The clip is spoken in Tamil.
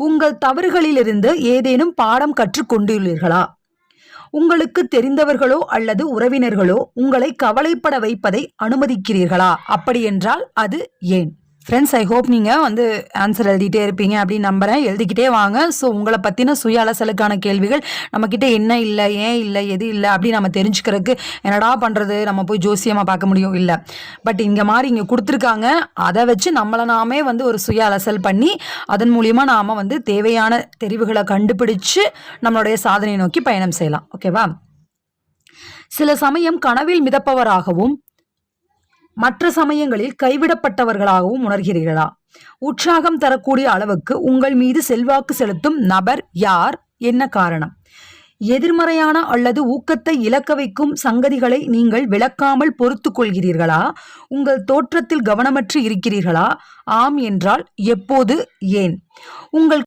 உங்கள் தவறுகளிலிருந்து ஏதேனும் பாடம் கற்றுக்கொண்டுள்ளீர்களா? உங்களுக்கு தெரிந்தவர்களோ அல்லது உறவினர்களோ உங்களை கவலைப்பட வைப்பதை அனுமதிக்கிறீர்களா? அப்படியென்றால் அது ஏன்? ஃப்ரெண்ட்ஸ், ஐ ஹோப் நீங்கள் ஆன்சர் எழுதிட்டே இருப்பீங்க அப்படின்னு நம்புகிறேன். எழுதிக்கிட்டே வாங்க. ஸோ உங்களை பற்றின சுய அலசலுக்கான கேள்விகள் நம்மக்கிட்ட என்ன இல்லை, ஏன் இல்லை, எது இல்லை அப்படின்னு நம்ம தெரிஞ்சுக்கிறதுக்கு என்னடா பண்ணுறது, நம்ம போய் ஜோசியமாக பார்க்க முடியும் இல்லை. பட் இங்கே கொடுத்துருக்காங்க. அதை வச்சு நம்மளை நாமே ஒரு சுய அலசல் பண்ணி அதன் மூலியமாக நாம் தேவையான தெரிவுகளை கண்டுபிடிச்சு நம்மளுடைய சாதனையை நோக்கி பயணம் செய்யலாம். ஓகேவா? சில சமயம் கனவில் மிதப்பவராகவும் மற்ற சமயங்களில் கைவிடப்பட்டவர்களாகவும் உணர்கிறீர்களா? உற்சாகம் தரக்கூடிய அளவுக்கு உங்கள் மீது செல்வாக்கு செலுத்தும் நபர் யார்? என்ன காரணம்? எதிர்மறையான அல்லது ஊக்கத்தை இழக்க வைக்கும் சங்கதிகளை நீங்கள் விளக்காமல் பொறுத்து கொள்கிறீர்களா? உங்கள் தோற்றத்தில் கவனமற்று இருக்கிறீர்களா? ஆம் என்றால் எப்போது, ஏன்? உங்கள்